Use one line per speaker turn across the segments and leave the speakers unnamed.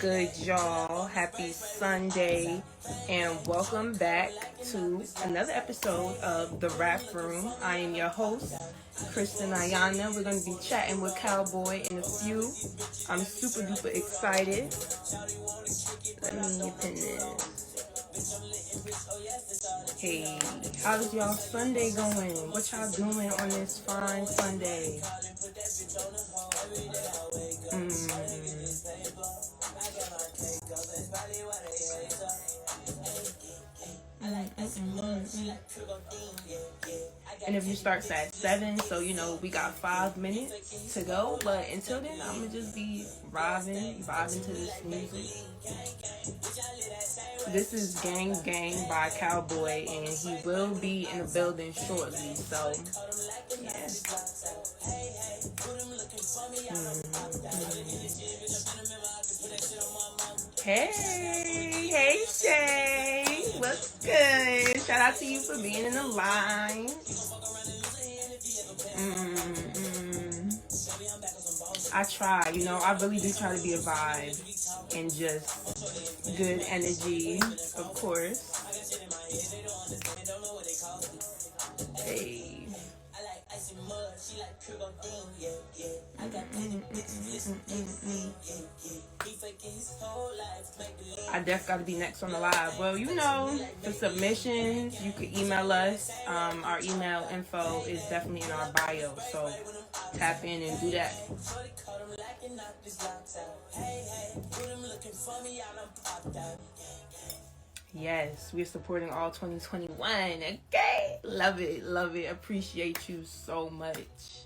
good, y'all? Happy Sunday, and welcome back to another episode of The Rap Room. I am your host, Kristen Ayanah. We're going to be chatting with Calboy in a few. I'm super duper excited. Let me pin this. Hey, how's y'all Sunday going? What y'all doing on this fine Sunday? Interview starts at 7, so we got 5 minutes to go. But until then, I'm gonna just be vibing to this music. This is Gang Gang by Calboy, and he will be in the building shortly. So yeah. Hey Shay, what's good? Shout out to you for being in the line. I try, I really do try to be a vibe and just good energy, of course. Hey. I definitely got to be next on the live. Well, for submissions, you can email us. Our email info is definitely in our bio, so tap in and do that. Yes, we're supporting all 2021. Okay, love it. Appreciate you so much.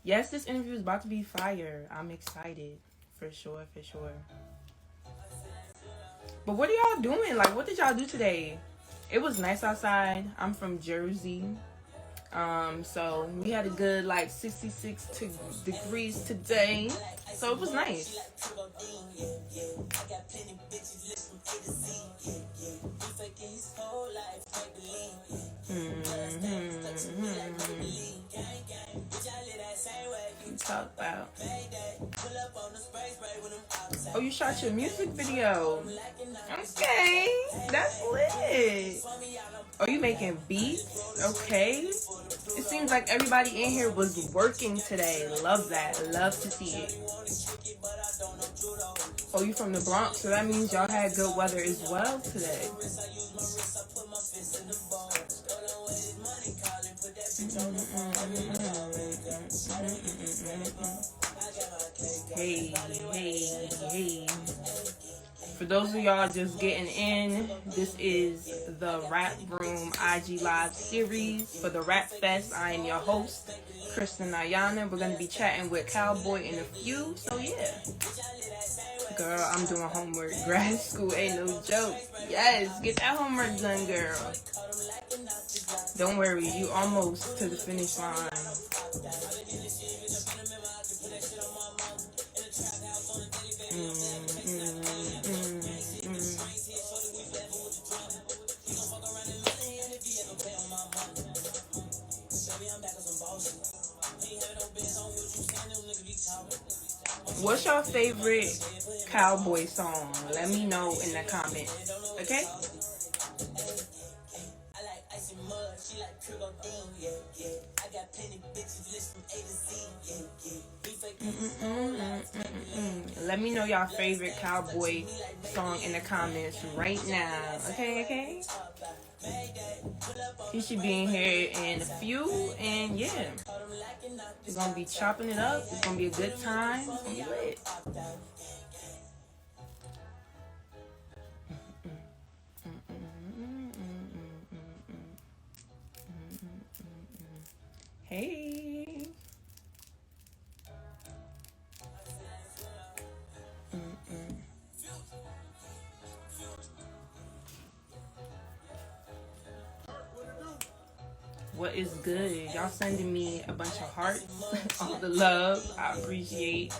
Yes, this interview is about to be fire. I'm excited, for sure. But what are y'all doing? Like, what did y'all do today? It was nice outside. I'm from Jersey. So we had a good 66 degrees today. So it was nice. Talk about. Oh, you shot your music video. Okay, that's lit. Oh, you making beats? Okay. It seems like everybody in here was working today. Love that. Love to see it. Oh, you from the Bronx, so that means y'all had good weather as well today. Hey. For those of y'all just getting in, this is the Rap Room IG Live series for the Rap Fest. I am your host, Kristen Ayanah. We're going to be chatting with Calboy in a few, so yeah. Girl, I'm doing homework. Grad school ain't no joke. Yes, get that homework done, girl. Don't worry, you almost to the finish line. What's your favorite Calboy song? Let me know in the comments, okay? Let me know y'all favorite Calboy song in the comments right now, okay? He should be in here in a few, and yeah, we're gonna be chopping it up. It's gonna be a good time. It's gonna be lit. Hey. What is good? Y'all sending me a bunch of hearts. All the love. I appreciate.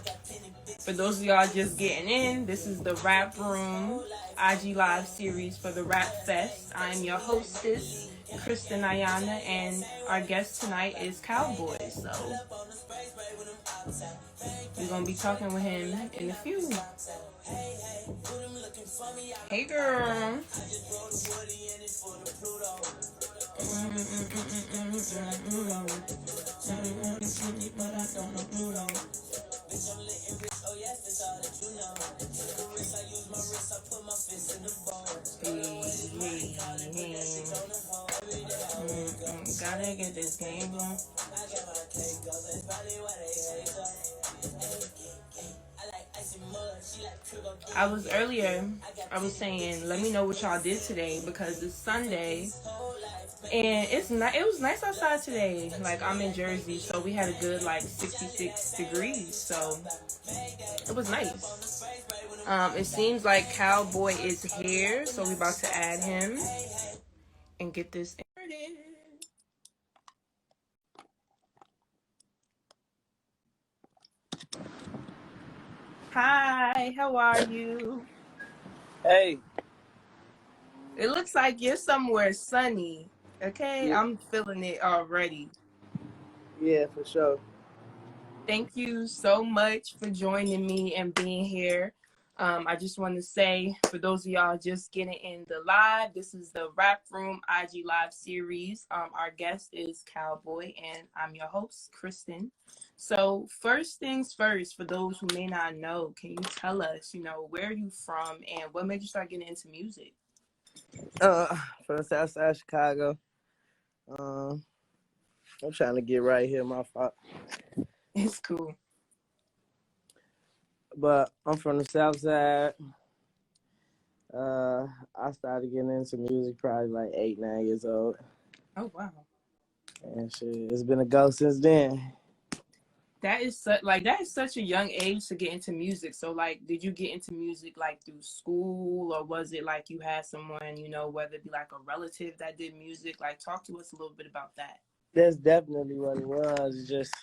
For those of y'all just getting in, this is the Rap Room IG Live series for the Rap Fest. I'm your hostess, Kristen Ayanah, and our guest tonight is Calboy. So we're gonna be talking with him in a few. Hey, girl. Gotta get this game on. I was saying, let me know what y'all did today because it's Sunday and it was nice outside today. Like, I'm in Jersey, so we had a good like 66 degrees, so it was nice. It seems like Calboy is here, so we about to add him and get this started. Hi, how are you?
Hey.
It looks like you're somewhere sunny. Okay,
Yeah,
I'm feeling it already.
yeah, for sure.
Thank you so much for joining me and being here. I just want to say, for those of y'all just getting in the live, this is the Rap Room IG Live series. Our guest is Calboy, and I'm your host, Kristen. So, first things first, for those who may not know, can you tell us, where are you from and what made you start getting into music?
From the south side of Chicago. Um, I'm trying to get right here, my fault.
It's cool.
But I'm from the south side. I started getting into music probably like 8, 9 years old.
Oh, wow.
And shit, it's been a go since then.
That is such a young age to get into music. So like, did you get into music like through school, or was it like you had someone, whether it be like a relative that did music? Like, talk to us a little bit about that.
That's definitely what it was. It's just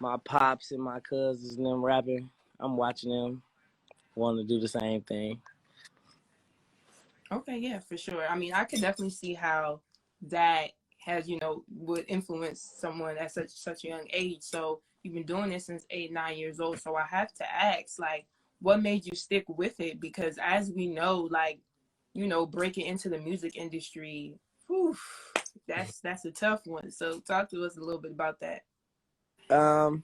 my pops and my cousins and them rapping. I'm watching them want to do the same thing.
Okay, yeah, for sure. I mean, I could definitely see how that has, would influence someone at such a young age. So you've been doing this since 8, 9 years old. So I have to ask, like, what made you stick with it? Because as we know, like, breaking into the music industry, whew, that's a tough one. So talk to us a little bit about that.
Um,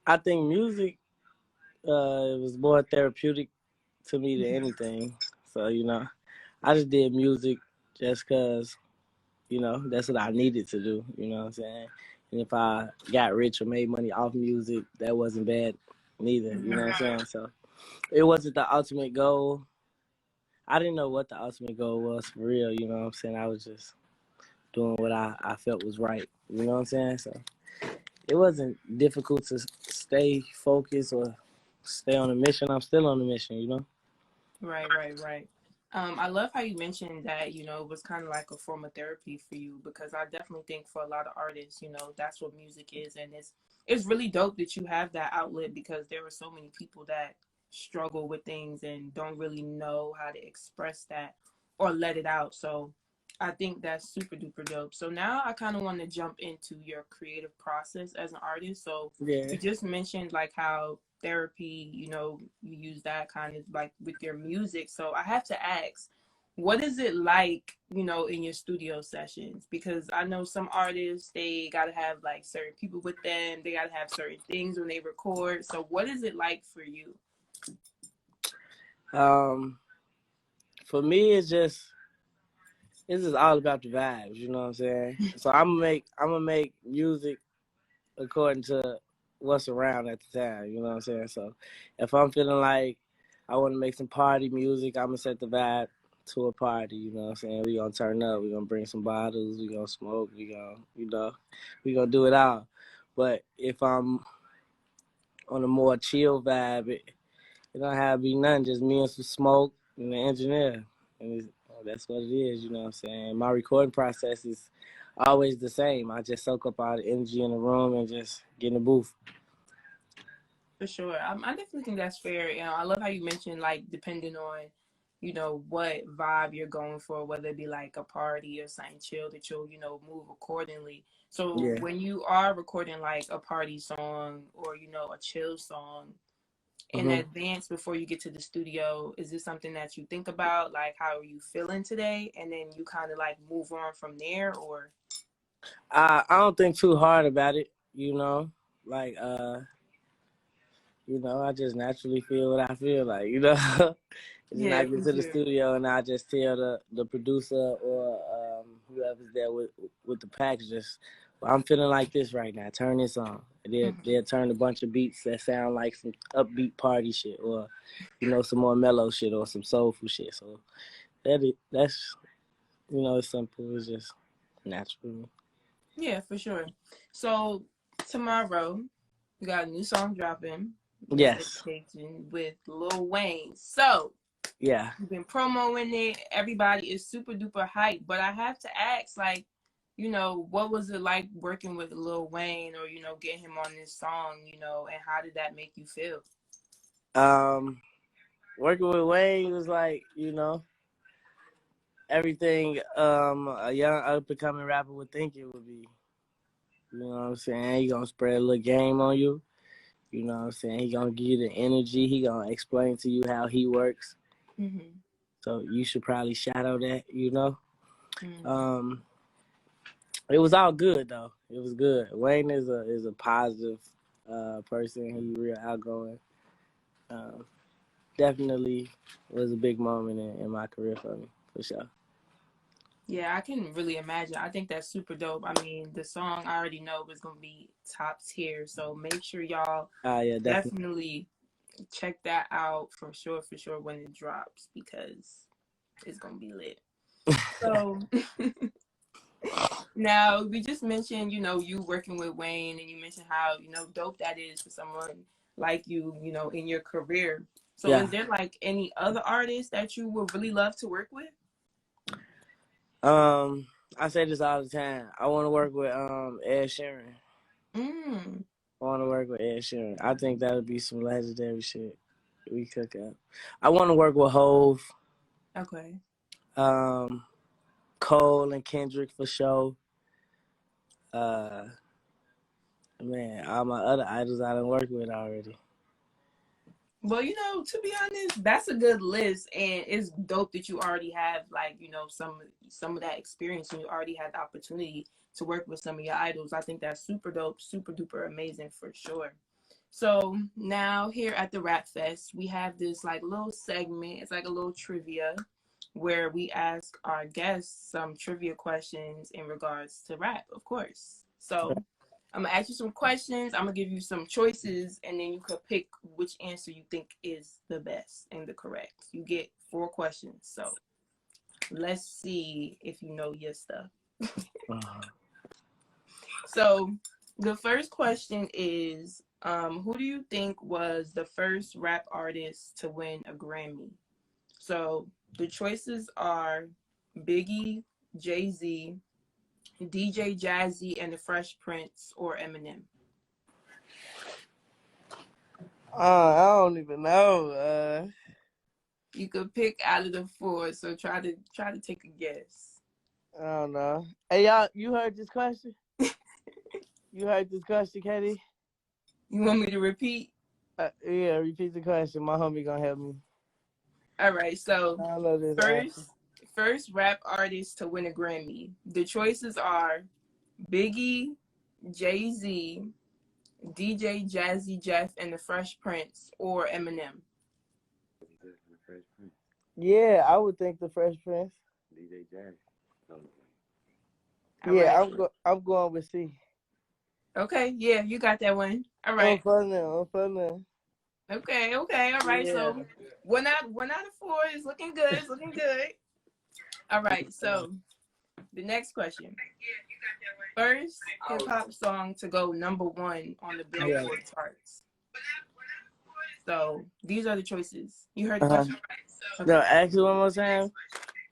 I think music it was more therapeutic to me than anything. So, I just did music just because, that's what I needed to do, you know what I'm saying? And if I got rich or made money off music, that wasn't bad neither, you know what I'm saying? So it wasn't the ultimate goal. I didn't know what the ultimate goal was for real, you know what I'm saying? I was just doing what I felt was right, you know what I'm saying? So it wasn't difficult to stay focused or stay on a mission. I'm still on the mission, you know?
Right, right, right. I love how you mentioned that, it was kind of like a form of therapy for you because I definitely think for a lot of artists, that's what music is. And it's really dope that you have that outlet because there are so many people that struggle with things and don't really know how to express that or let it out. So I think that's super duper dope. So now I kind of want to jump into your creative process as an artist. So
Yeah.
you just mentioned like how therapy, you use that kind of like with your music. So I have to ask, what is it like, in your studio sessions? Because I know some artists, they got to have like certain people with them, they got to have certain things when they record. So what is it like for you?
Um, for me, it's just all about the vibes. You know what I'm saying? So I'm gonna make music according to what's around at the time. You know what I'm saying? So if I'm feeling like I want to make some party music, I'm gonna set the vibe to a party. You know what I'm saying? We gonna turn up. We gonna bring some bottles. We gonna smoke. We gonna do it all. But if I'm on a more chill vibe, it don't have to be nothing, just me and some smoke and the engineer. And that's what it is, you know what I'm saying? My recording process is always the same. I just soak up all the energy in the room and just get in the booth.
For sure. I definitely think that's fair. I love how you mentioned like depending on, what vibe you're going for, whether it be like a party or something chill that you'll, move accordingly. So
Yeah.
when you are recording like a party song or, a chill song, in advance before you get to the studio? Is this something that you think about, like how are you feeling today, and then you kind of like move on from there, or?
I don't think too hard about it, like I just naturally feel what I feel like, And then I
Yeah,
get
for
to the
sure.
studio and I just tell the producer or whoever's there with the package, just, well, I'm feeling like this right now. Turn this on. And they'll turn a bunch of beats that sound like some upbeat party shit, or some more mellow shit, or some soulful shit. So that's it's simple. It's just natural.
Yeah, for sure. So tomorrow we got a new song dropping,
Yes.
Miseducation, with Lil Wayne. So
Yeah.
you've been promoting it. Everybody is super duper hyped. But I have to ask, like, what was it like working with Lil Wayne, or getting him on this song, and how did that make you feel?
Working with Wayne was like, everything a young up and coming rapper would think it would be. You know what I'm saying? He gonna spread a little game on you. You know what I'm saying? He gonna give you the energy. He gonna explain to you how he works.
Mm-hmm.
So you should probably shadow that.
Mm-hmm.
It was all good though. It was good. Wayne is a positive person. He real outgoing. Um, Definitely was a big moment in my career for me, for sure.
Yeah, I can really imagine. I think that's super dope. I mean, the song I already know is going to be top tier. So make sure y'all
Yeah, definitely.
definitely check that out for sure when it drops, because it's going to be lit. So now we just mentioned, you working with Wayne, and you mentioned how, dope that is for someone like you, in your career. So
Yeah.
is there like any other artists that you would really love to work with?
I say this all the time. I want to work with Ed Sheeran.
Mm,
I want to work with Ed Sheeran. I think that would be some legendary shit we cook up. I want to work with Hove,
okay.
Cole and Kendrick for sure. Uh, Man, all my other idols I done worked with already.
Well, to be honest, that's a good list, and it's dope that you already have, like, some of that experience, and you already had the opportunity to work with some of your idols. I think that's super dope, super duper amazing for sure. So now here at the Rap Fest, we have this like little segment. It's like a little trivia where we ask our guests some trivia questions in regards to rap, of course. So I'm gonna ask you some questions. I'm gonna give you some choices, and then you could pick which answer you think is the best and the correct. You get 4 questions. So let's see if you know your stuff. So the first question is, who do you think was the first rap artist to win a Grammy? So the choices are Biggie, Jay-Z, DJ Jazzy and the Fresh Prince, or Eminem.
I don't even know.
You could pick out of the 4, so try to take a guess.
I don't know. Hey, y'all, you heard this question? You heard this question, Katie?
You want me to repeat?
Yeah, repeat the question. My homie gonna help me.
All right. So
I don't know this answer.
first rap artist to win a Grammy. The choices are Biggie, Jay-Z, DJ Jazzy Jeff and the Fresh Prince, or Eminem.
Yeah, I would think the Fresh Prince.
DJ Jazz.
All
Yeah,
right.
I'm going with C.
Okay. Yeah, you got that one. All
I'm
right.
fun now. I'm fun now.
Okay. All right.
Yeah.
So one out of 4 is looking good. It's looking good. All right. So the next question. First hip hop song to go #1 on the Billboard charts. So these are the choices. You heard the question? Okay.
No, ask it one more time.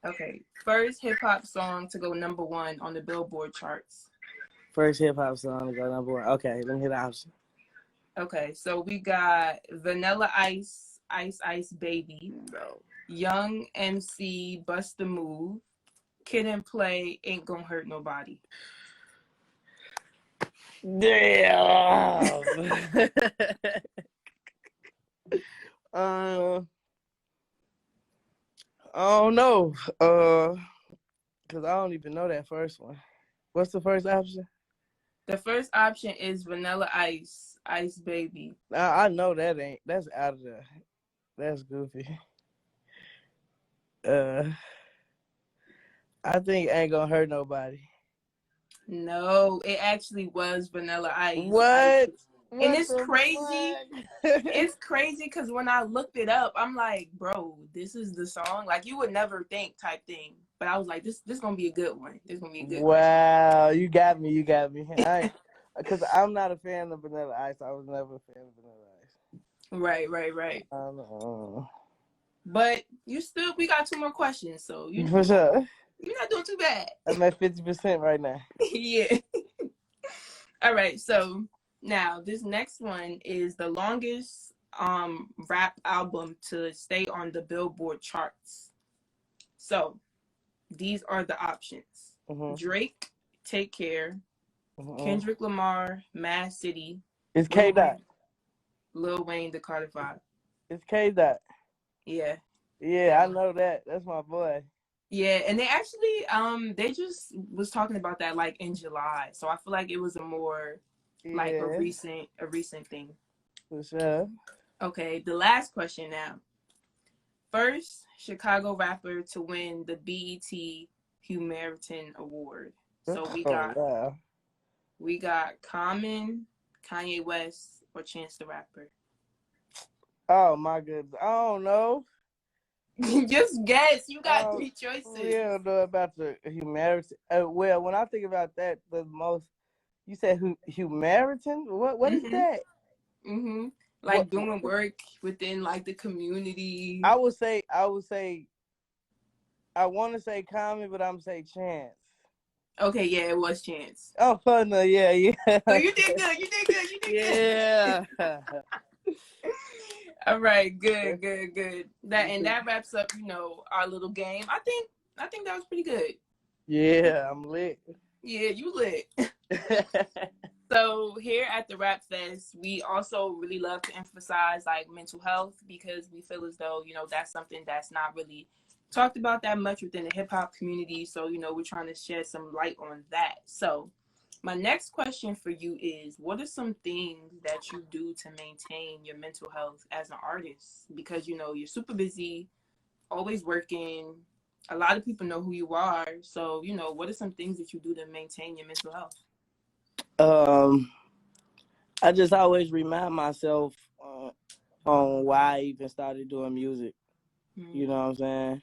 Okay. First hip hop song to go #1 on the Billboard charts.
First hip hop song to go #1. Okay, let me hear the option.
Okay, so we got Vanilla Ice, Ice Ice Baby,
No.
Young MC, Bust the Move, Kid and Play, Ain't Gonna Hurt Nobody.
Damn. I don't know. Cause I don't even know that first one. What's the first option?
The first option is Vanilla Ice, Ice Baby.
I know that's out of there. That's goofy. Uh, I think ain't gonna hurt nobody.
No, it actually was Vanilla Ice.
What?
And
What
it's
the
crazy.
fuck?
It's crazy because when I looked it up, I'm like, bro, this is the song. Like you would never think type thing. But I was like, this gonna be a good one. This gonna be a good
Wow, you got me. You got me. Cause I'm not a fan of Vanilla Ice. I was never a fan of Vanilla Ice.
one. Right.
I don't know.
But we got 2 more questions, so
For sure.
you're not doing too bad.
I'm at 50% right now.
Yeah. All right, so now this next one is the longest rap album to stay on the Billboard charts. So these are the options.
Mm-hmm.
Drake, Take Care,
Mm-hmm.
Kendrick Lamar, Mad City.
It's K Dot.
Lil Wayne, The Carter 5.
It's K Dot.
Yeah.
Yeah, I know that. That's my boy.
Yeah, and they actually they just was talking about that like in July. So I feel like it was a more like a recent thing.
For sure.
Okay, the last question now. First Chicago rapper to win the BET Humanitarian Award. So we got Common, Kanye West, or Chance the Rapper.
Oh my goodness. I don't know.
Just guess. You got 3 choices.
We don't know about the humanity. Well, when I think about that, the most you said Humeritan? What is that?
Mm-hmm. Like doing work within like the community.
I would say I want to say Common, but I'm say Chance.
Okay, yeah, it was Chance.
Oh, fun, yeah.
So you did good.
Yeah.
All right, good. That wraps up, our little game. I think that was pretty good.
Yeah, I'm lit.
Yeah, you lit. So here at the Rap Fest, we also really love to emphasize like mental health because we feel as though, that's something that's not really talked about that much within the hip hop community. So, we're trying to shed some light on that. So my next question for you is, what are some things that you do to maintain your mental health as an artist? Because, you're super busy, always working. A lot of people know who you are. So, what are some things that you do to maintain your mental health?
I just always remind myself on why I even started doing music. Mm-hmm. You know what I'm saying?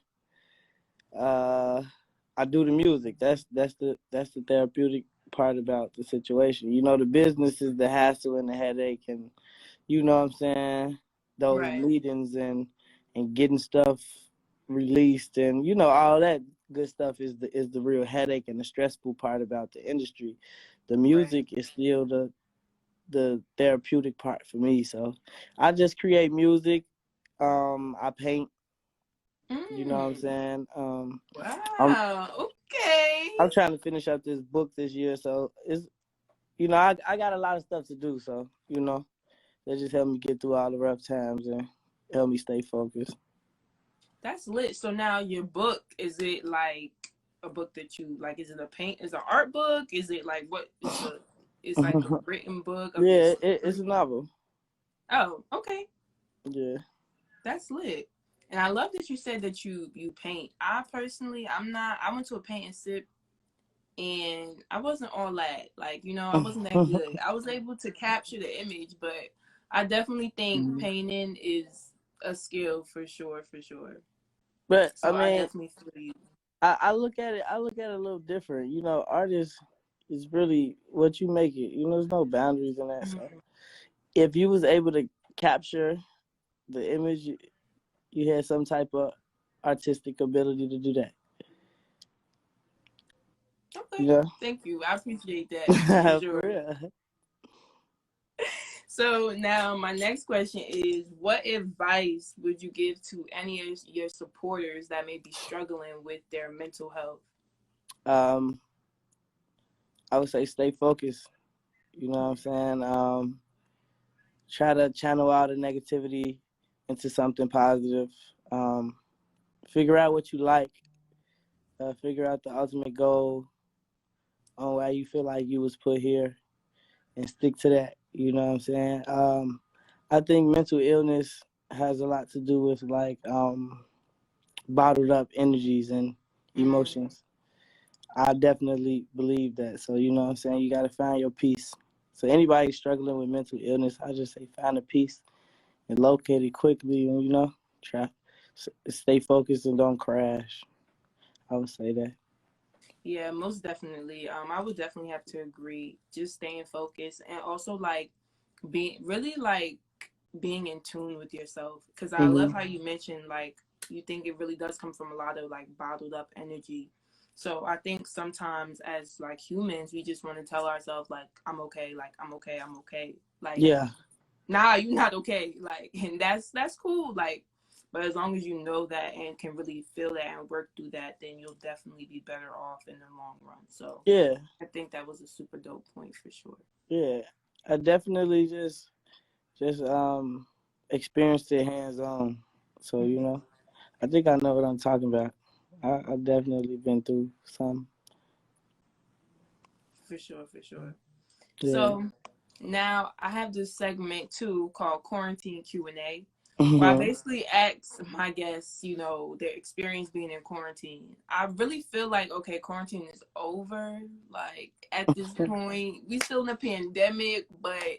I do the music. That's the therapeutic part about the situation. The business is the hassle and the headache, and you know what I'm saying, those meetings and getting stuff released, and all that good stuff is the real headache and the stressful part about the industry. The music is still the therapeutic part for me. So I just create music. I paint. You know what I'm saying?
Wow. Okay.
I'm trying to finish up this book this year, so it's I got a lot of stuff to do. So that just help me get through all the rough times and help me stay focused.
That's lit. So now your book, is it like a book that you like? Is it is an art book? Is it like what? It's like a written book.
Yeah, it's a novel.
Oh, okay.
Yeah.
That's lit. And I love that you said that you paint. I personally, I went to a paint and sip and I wasn't all that. Like, I wasn't that good. I was able to capture the image, but I definitely think painting is a skill for sure.
But
so I definitely feel you.
I look at it a little different. Artists is really what you make it. There's no boundaries in that. So if you was able to capture the image, you had some type of artistic ability to do that.
Okay. Thank you. I appreciate that. For sure.
For real.
So now my next question is, what advice would you give to any of your supporters that may be struggling with their mental health?
I would say stay focused. You know what I'm saying? Try to channel out the negativity into something positive. Figure out what you like. Figure out the ultimate goal on why you feel like you was put here, and stick to that. You know what I'm saying? I think mental illness has a lot to do with like bottled up energies and
Mm.
emotions. I definitely believe that. So you know what I'm saying? You got to find your peace. So anybody struggling with mental illness, I just say find a peace and locate it quickly, and try stay focused and don't crash. I would say that.
Yeah, most definitely. I would definitely have to agree. Just staying focused and also like being really like being in tune with yourself. Because I love
Hmm.
how you mentioned like you think it really does come from a lot of like bottled up energy. So I think sometimes as like humans, we just want to tell ourselves like I'm okay, like I'm okay, I'm okay. Like
Yeah,
nah, you're not okay. Like and that's cool. Like but as long as you know that and can really feel that and work through that, then you'll definitely be better off in the long run. So
yeah,
I think that was a super dope point for sure.
yeah. I definitely just experienced it hands on. So
Mm-hmm.
I think I know what I'm talking about. I've definitely been through some.
For sure, for sure.
Yeah.
So now I have this segment too called Quarantine Q&A, where I
Hmm.
basically ask my guests, their experience being in quarantine. I really feel like okay, quarantine is over. Like at this point, we still in a pandemic, but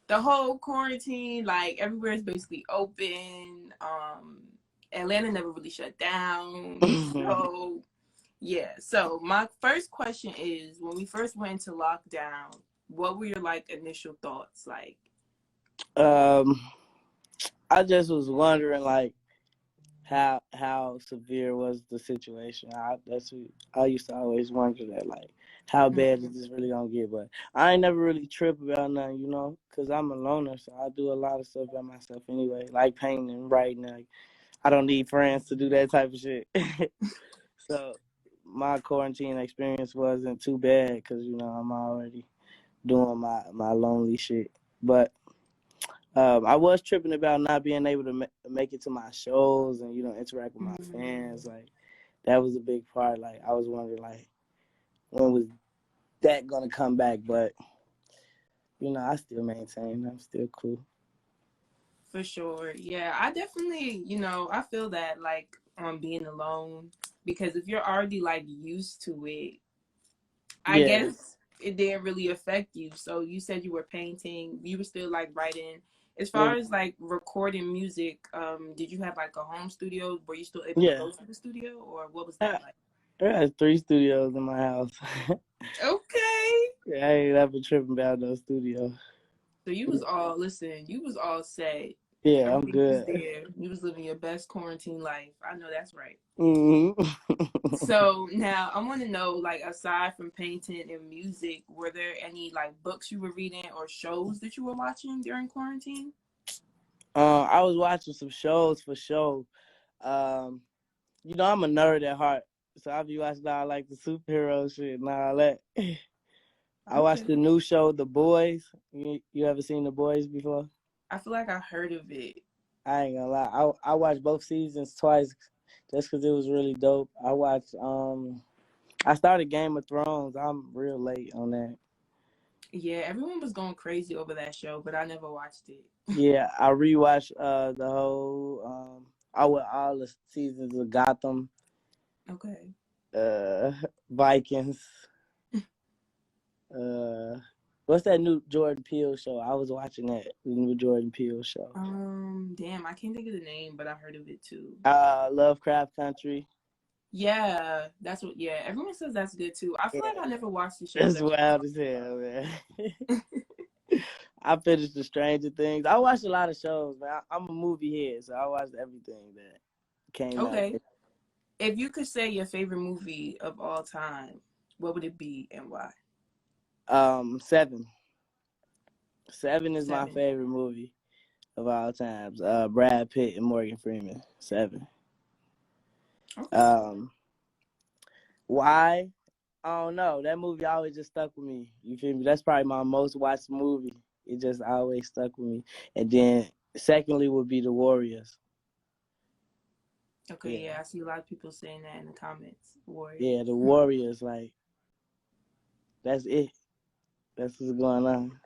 the whole quarantine, like everywhere is basically open. Atlanta never really shut down. So yeah. So my first question is when we first went into lockdown, what were your like initial thoughts? Like
um, I just was wondering, like, how severe was the situation. That's what I used to always wonder, that, like, how bad is this really gonna get? But I ain't never really trip about nothing, cause I'm a loner, so I do a lot of stuff by myself anyway, like painting and writing. Like, I don't need friends to do that type of shit. So my quarantine experience wasn't too bad, cause I'm already doing my lonely shit. But I was tripping about not being able to make it to my shows and interact with my fans. Like, that was a big part. Like, I was wondering, like, when was that gonna come back? But I still maintain. I'm still cool.
for sure. Yeah, I definitely, I feel that like on being alone because if you're already like used to it, I
Yeah,
guess it didn't really affect you. So you said you were painting, you were still like writing. As
yeah,
far as like recording music, did you have like a home studio? Were you still able to
yeah.
go to the studio or what was that
I,
like?
I got 3 studios in my house.
Okay.
Yeah, I ain't ever tripping about no studio.
So you was all set.
Yeah, I'm
Everything was
good.
there. You was living your best quarantine life. I know that's right.
Hmm.
So now I want to know, like, aside from painting and music, were there any like books you were reading or shows that you were watching during quarantine?
I was watching some shows for sure. Um, I'm a nerd at heart, so I be watching all like the superhero shit and all that. I watched the
Okay.
new show, The Boys. You ever seen The Boys before?
I feel like I heard of it.
I ain't gonna lie. I watched both seasons twice just because it was really dope. I started Game of Thrones. I'm real late on that.
Yeah, everyone was going crazy over that show, but I never watched it.
Yeah, I rewatched the whole all the seasons of Gotham,
Okay.
uh Vikings, uh what's that new Jordan Peele show? I was watching that, the new Jordan Peele show.
Damn, I can't think of the name, but I heard of it too.
Lovecraft Country.
Yeah, that's what. Yeah, everyone says that's good too. I feel like
Yeah,
I never watched the shows
that's
that people
wild
talk
as hell, man.
about.
I finished the Stranger Things. I watched a lot of shows, man. I'm a movie head, so I watched everything that came out.
Okay, if you could say your favorite movie of all time, what would it be and why?
Seven. Seven is my
Seven.
favorite movie of all times. Brad Pitt and Morgan Freeman. Seven.
Okay.
Um, why? I don't know. That movie always just stuck with me. You feel me? That's probably my most watched movie. It just always stuck with me. And then Secondly would be the Warriors.
Okay, yeah, I see a lot of people saying that in the comments. Warriors.
Yeah, the Warriors, like, that's it. That's what's going on.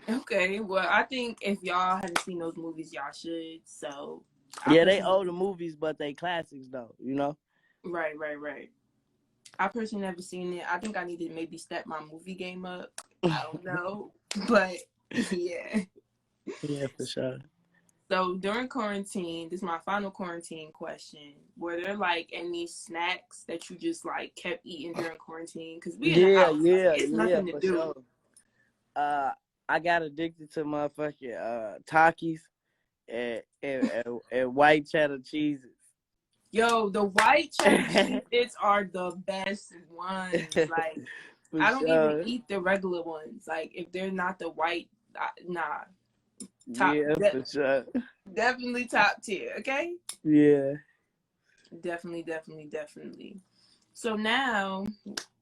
Okay, well, I think if y'all haven't seen those movies, y'all should. So,
yeah, they older movies, but they classics, though, you know?
Right. I personally never seen it. I think I need to maybe step my movie game up. I don't know. But, yeah.
Yeah, for sure.
So during quarantine, this is my final quarantine question. Were there like any snacks that you just like kept eating during quarantine? Because we in the house, like, it's nothing to do.
Sure. I got addicted to motherfucking Takis and white cheddar cheeses.
Yo, the white cheddar cheeses are the best ones. Like, I don't even eat the regular ones. Like, if they're not the white, nah.
For sure.
Definitely top tier, okay?
Yeah.
Definitely. So now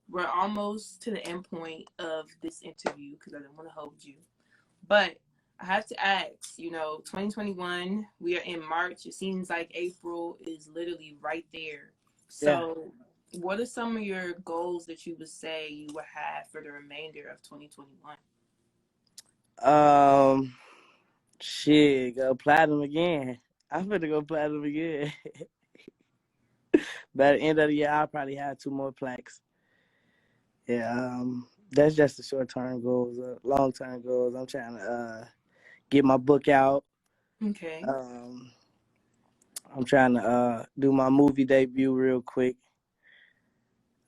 we're almost to the end point of this interview because I don't want to hold you. But I have to ask, 2021, we are in March. It seems like April is literally right there. So what are some of your goals that you would say you would have for the remainder of 2021?
Shit, go platinum again. I'm gonna go platinum again. By the end of the year, I'll probably have 2 more plaques. Yeah, that's just the short-term goals. Long-term goals, I'm trying to get my book out.
Okay.
I'm trying to do my movie debut real quick.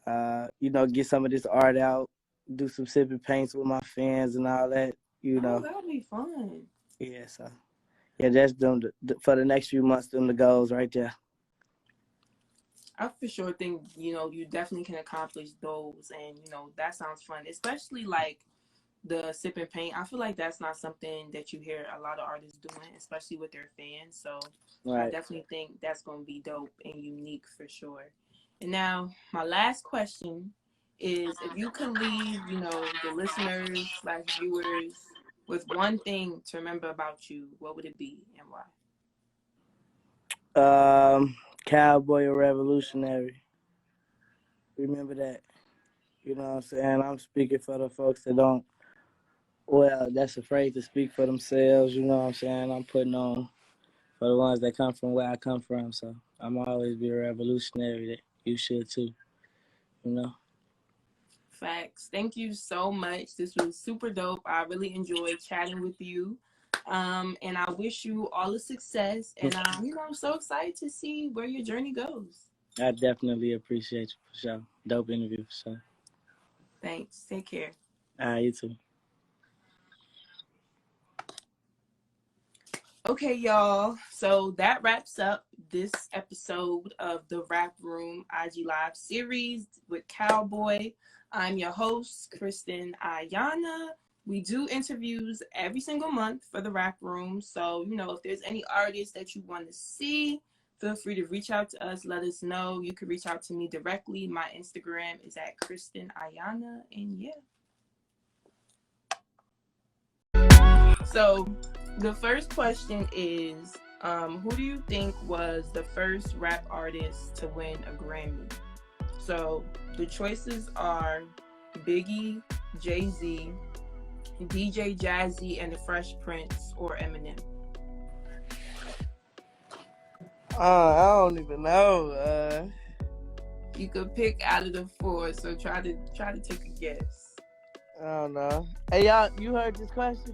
Get some of this art out, do some sipping paints with my fans and all that.
That'll be fun.
Yeah, so that's them for the next few months. Them the goals right there.
I for sure think you definitely can accomplish those, and that sounds fun, especially like the sip and paint. I feel like that's not something that you hear a lot of artists doing, especially with their fans. So right. I definitely think that's going to be dope and unique for sure. And now my last question is, if you could leave, the listeners / viewers with one thing to remember about you, what would it be and why?
Cowboy or revolutionary. Remember that. You know what I'm saying? I'm speaking for the folks that that's afraid to speak for themselves. You know what I'm saying? I'm putting on for the ones that come from where I come from. So I'm always be a revolutionary. That you should too.
Facts. Thank you so much. This was super dope. I really enjoyed chatting with you. And I wish you all the success. And I'm so excited to see where your journey goes.
I definitely appreciate you for sure. Dope interview for sure.
Thanks. Take care.
You too.
Okay, y'all. So that wraps up this episode of the Rap Room IG Live series with Calboy. I'm your host, Kristen Ayanah. We do interviews every single month for the Rap Room. So, if there's any artists that you want to see, feel free to reach out to us. Let us know. You can reach out to me directly. My Instagram is at Kristen Ayanah. And yeah. So the first question is, who do you think was the first rap artist to win a Grammy? So the choices are Biggie, Jay-Z, DJ Jazzy and the Fresh Prince, or Eminem.
I don't even know.
You could pick out of the 4, so try to take a guess.
I don't know. Hey, y'all, you heard this question?